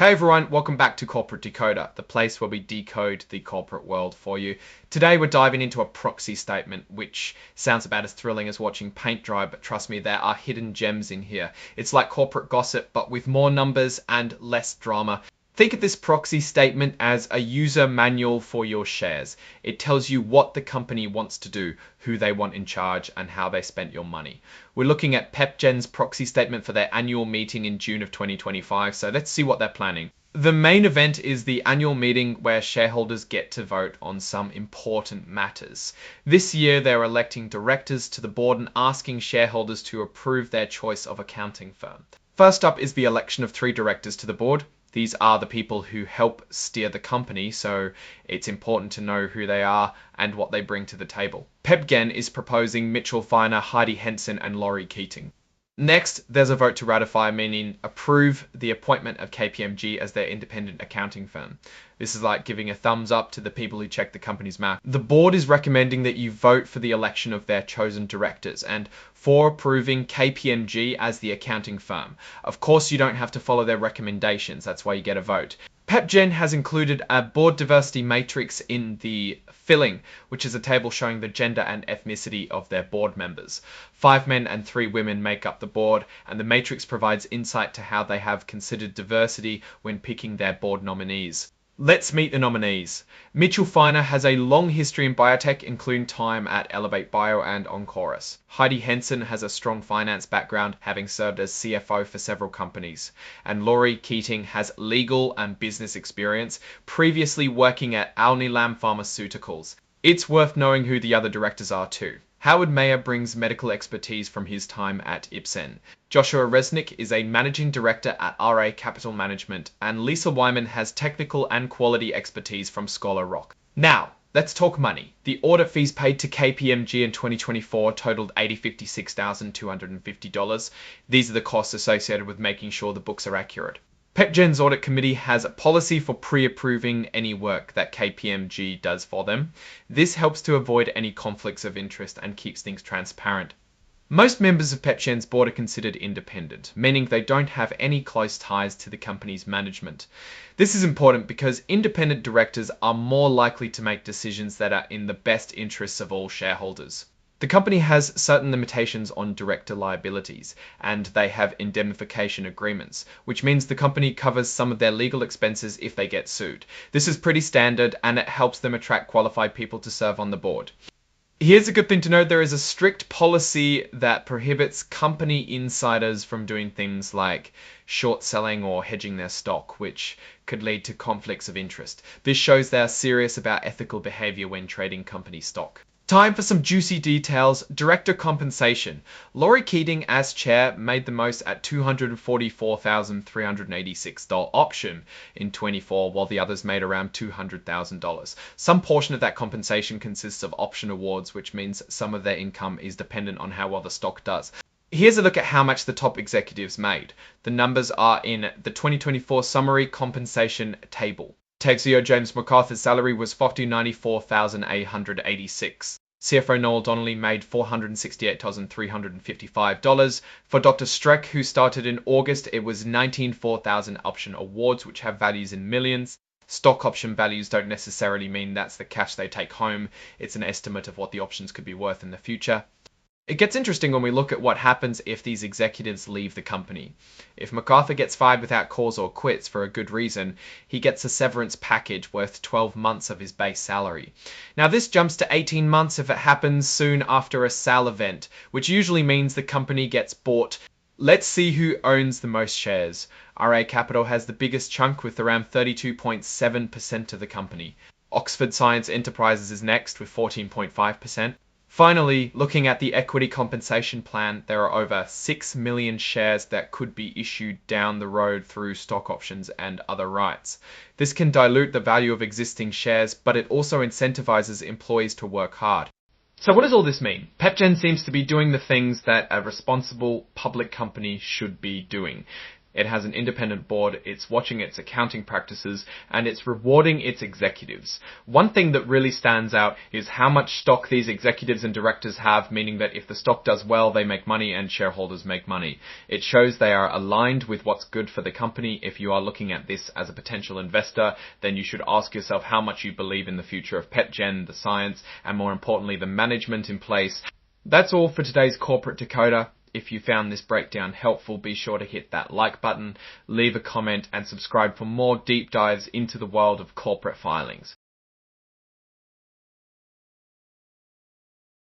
Hey everyone, welcome back to Corporate Decoder, the place where we decode the corporate world for you. Today we're diving into a proxy statement, which sounds about as thrilling as watching paint dry, but trust me, there are hidden gems in here. It's like corporate gossip, but with more numbers and less drama. Think of this proxy statement as a user manual for your shares. It tells you what the company wants to do, who they want in charge, and how they spent your money. We're looking at PepGen's proxy statement for their annual meeting in June of 2025, so let's see what they're planning. The main event is the annual meeting where shareholders get to vote on some important matters. This year, they're electing directors to the board and asking shareholders to approve their choice of accounting firm. First up is the election of 3 directors to the board. These are the people who help steer the company, so it's important to know who they are and what they bring to the table. PepGen is proposing Mitchell Feiner, Heidi Henson, and Laurie Keating. Next, there's a vote to ratify, meaning approve the appointment of KPMG as their independent accounting firm. This is like giving a thumbs up to the people who check the company's math. The board is recommending that you vote for the election of their chosen directors and for approving KPMG as the accounting firm. Of course, you don't have to follow their recommendations. That's why you get a vote. PepGen has included a board diversity matrix in the filling, which is a table showing the gender and ethnicity of their board members. 5 men and 3 women make up the board, and the matrix provides insight to how they have considered diversity when picking their board nominees. Let's meet the nominees. Mitchell Feiner has a long history in biotech, including time at Elevate Bio and Oncorus. Heidi Henson has a strong finance background, having served as CFO for several companies. And Laurie Keating has legal and business experience, previously working at Alnilam Pharmaceuticals. It's worth knowing who the other directors are too. Howard Mayer brings medical expertise from his time at Ipsen. Joshua Resnick is a managing director at RA Capital Management, and Lisa Wyman has technical and quality expertise from Scholar Rock. Now, let's talk money. The audit fees paid to KPMG in 2024 totaled $856,250. These are the costs associated with making sure the books are accurate. PepGen's audit committee has a policy for pre-approving any work that KPMG does for them. This helps to avoid any conflicts of interest and keeps things transparent. Most members of PepGen's board are considered independent, meaning they don't have any close ties to the company's management. This is important because independent directors are more likely to make decisions that are in the best interests of all shareholders. The company has certain limitations on director liabilities, and they have indemnification agreements, which means the company covers some of their legal expenses if they get sued. This is pretty standard, and it helps them attract qualified people to serve on the board. Here's a good thing to know. There is a strict policy that prohibits company insiders from doing things like short selling or hedging their stock, which could lead to conflicts of interest. This shows they are serious about ethical behavior when trading company stock. Time for some juicy details. Director compensation. Laurie Keating, as chair, made the most at $244,386 option in 24, while the others made around $200,000. Some portion of that compensation consists of option awards, which means some of their income is dependent on how well the stock does. Here's a look at how much the top executives made. The numbers are in the 2024 summary compensation table. Tech CEO James McArthur's salary was $494,886. CFO Noel Donnelly made $468,355. For Dr. Streck, who started in August, it was 19,400 option awards, which have values in millions. Stock option values don't necessarily mean that's the cash they take home. It's an estimate of what the options could be worth in the future. It gets interesting when we look at what happens if these executives leave the company. If MacArthur gets fired without cause or quits for a good reason, he gets a severance package worth 12 months of his base salary. Now this jumps to 18 months if it happens soon after a sale event, which usually means the company gets bought. Let's see who owns the most shares. RA Capital has the biggest chunk with around 32.7% of the company. Oxford Science Enterprises is next with 14.5%. Finally, looking at the equity compensation plan, there are over 6 million shares that could be issued down the road through stock options and other rights. This can dilute the value of existing shares, but it also incentivizes employees to work hard. So what does all this mean? PepGen seems to be doing the things that a responsible public company should be doing. It has an independent board, it's watching its accounting practices, and it's rewarding its executives. One thing that really stands out is how much stock these executives and directors have, meaning that if the stock does well, they make money and shareholders make money. It shows they are aligned with what's good for the company. If you are looking at this as a potential investor, then you should ask yourself how much you believe in the future of PepGen, the science, and more importantly, the management in place. That's all for today's Corporate Decoder. If you found this breakdown helpful, be sure to hit that like button, leave a comment, and subscribe for more deep dives into the world of corporate filings.